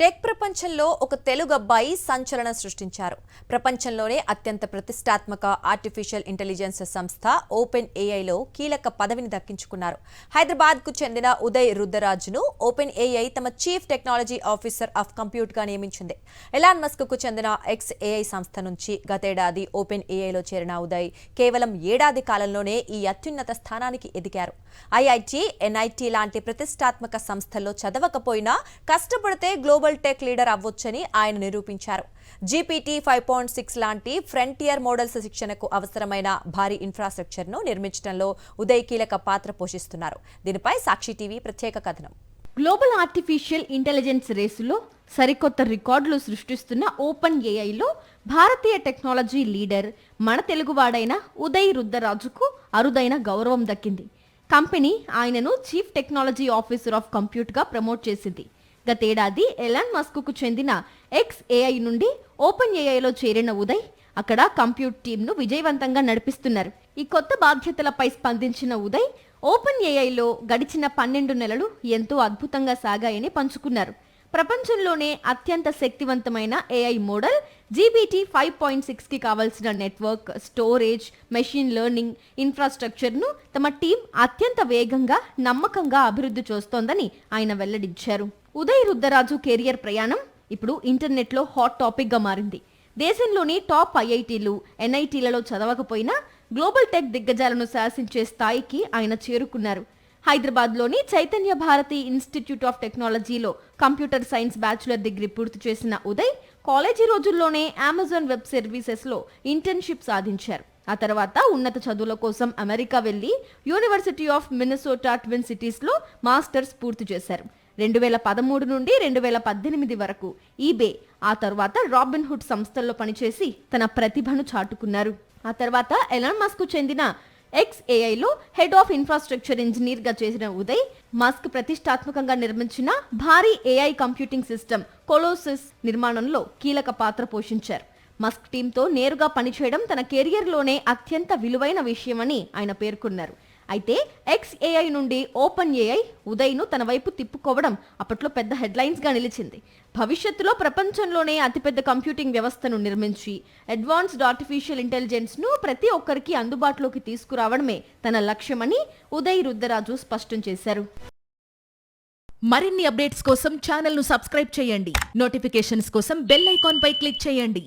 Tech ప్రపంచంలో ఒక తెలుగు అబ్బాయి సంచలనం సృష్టించారు. ప్రపంచంలోనే అత్యంత ప్రతిష్టాత్మక ఆర్టిఫిషియల్ ఇంటెలిజెన్స్ సంస్థ ఓపెన్ ఏఐలో కీలక పదవిని దక్కించుకున్నారు. హైదరాబాద్కు చెందిన ఉదయ్ రుద్రరాజును ఓపెన్ ఏఐ తమ చీఫ్ టెక్నాలజీ ఆఫీసర్ ఆఫ్ కంప్యూట్గా నియమించింది. ఎలాన్ మస్క్కు చెందిన ఎక్స్ ఏఐ సంస్థ నుంచి గతేడాది ఓపెన్ ఏఐలో చేరిన ఉదయ్ కేవలం ఏడాది కాలంలోనే ఈ అత్యున్నత స్థానానికి ఎదిగారు. ఐఐటి, ఎన్ఐటి లాంటి ప్రతిష్టాత్మక సంస్థల్లో చదవకపోయినా కష్టపడితే గ్లోబల్ టెక్ లీడర్ అవ్వొచ్చని ఆయన నిరూపించారు. GPT 5.6 లాంటి ఫ్రంటియర్ మోడల్స్ శిక్షణకు అవసరమైన భారీ ఇన్ఫ్రాస్ట్రక్చర్ను నిర్మించడంలో ఉదయ్ కీలక పాత్ర పోషిస్తున్నారు. దీనిపై సాక్షి టీవీ ప్రత్యేక కథనం. గ్లోబల్ ఆర్టిఫిషియల్ ఇంటెలిజెన్స్ రేసులో సరికొత్త రికార్డులు సృష్టిస్తున్న ఓపెన్ ఏఐలో భారతీయ టెక్నాలజీ లీడర్ మన తెలుగువాడైన ఉదయ్ రుద్రరాజుకు అరుదైన గౌరవం దక్కింది. కంపెనీ ఆయనను చీఫ్ టెక్నాలజీ ఆఫీసర్ ఆఫ్ కంప్యూట్గా ప్రమోట్ చేసింది. గతేడాది ఎలాన్ మస్క్కు చెందిన ఎక్స్ ఏఐ నుండి ఓపెన్ ఏఐలో చేరిన ఉదయ్ అక్కడ కంప్యూట్ టీంను విజయవంతంగా నడిపిస్తున్నారు. ఈ కొత్త బాధ్యతలపై స్పందించిన ఉదయ్ ఓపెన్ ఏఐలో గడిచిన 12 నెలలు ఎంతో అద్భుతంగా సాగాయని పంచుకున్నారు. ప్రపంచంలోనే అత్యంత శక్తివంతమైన ఏఐ మోడల్ GPT 5.6కి కావలసిన నెట్వర్క్, స్టోరేజ్, మెషిన్ లెర్నింగ్ ఇన్ఫ్రాస్ట్రక్చర్ను తమ టీం అత్యంత వేగంగా, నమ్మకంగా అభివృద్ధి చేస్తోందని ఆయన వెల్లడించారు. ఉదయ్ రుద్రరాజు కెరియర్ ప్రయాణం ఇప్పుడు ఇంటర్నెట్లో హాట్ టాపిక్గా మారింది. దేశంలోని టాప్ ఐఐటీలు, ఎన్ఐటీలలో చదవకపోయినా గ్లోబల్ టెక్ దిగ్గజాలను శాసించే స్థాయికి ఆయన చేరుకున్నారు. హైదరాబాద్లోని చైతన్య భారతి ఇన్స్టిట్యూట్ ఆఫ్ టెక్నాలజీలో కంప్యూటర్ సైన్స్ బ్యాచులర్ డిగ్రీ పూర్తి చేసిన ఉదయ్ కాలేజీ రోజుల్లోనే అమెజాన్ వెబ్ సర్వీసెస్లో ఇంటర్న్షిప్ సాధించారు. ఆ తర్వాత ఉన్నత చదువుల కోసం అమెరికా వెళ్లి యూనివర్సిటీ ఆఫ్ మిన్నసోటా ట్విన్ సిటీస్లో మాస్టర్స్ పూర్తి చేశారు. 2013 నుండి 2018 వరకు ఈబే, ఆ తర్వాత రాబిన్హుడ్ సంస్థల్లో పనిచేసి తన ప్రతిభను చాటుకున్నారు. ఆ తర్వాత ఎలాన్ మస్క్కు చెందిన ఎక్స్ ఏఐలో హెడ్ ఆఫ్ ఇన్ఫ్రాస్ట్రక్చర్ ఇంజనీర్గా చేసిన ఉదయ్ మస్క్ ప్రతిష్టాత్మకంగా నిర్మించిన భారీ ఏఐ కంప్యూటింగ్ సిస్టమ్ కొలోసస్ నిర్మాణంలో కీలక పాత్ర పోషించారు. మస్క్ టీంతో నేరుగా పనిచేయడం తన కెరియర్లోనే అత్యంత విలువైన విషయమని ఆయన పేర్కొన్నారు. అయితే ఎక్స్ ఏఐ నుండి ఓపెన్ ఏఐ ఉదయ్ను తన వైపు తిప్పుకోవడం అప్పట్లో పెద్ద హెడ్లైన్స్గా నిలిచింది. భవిష్యత్తులో ప్రపంచంలోనే అతిపెద్ద కంప్యూటింగ్ వ్యవస్థను నిర్మించి అడ్వాన్స్డ్ ఆర్టిఫిషియల్ ఇంటెలిజెన్స్ను ప్రతి ఒక్కరికి అందుబాటులోకి తీసుకురావడమే తన లక్ష్యమని ఉదయ్ రుద్రరాజు స్పష్టం చేశారు. మరిన్ని అప్డేట్స్ కోసం ఛానల్ను సబ్స్క్రైబ్ చేయండి. నోటిఫికేషన్స్ కోసం బెల్ ఐకాన్ పై క్లిక్ చేయండి.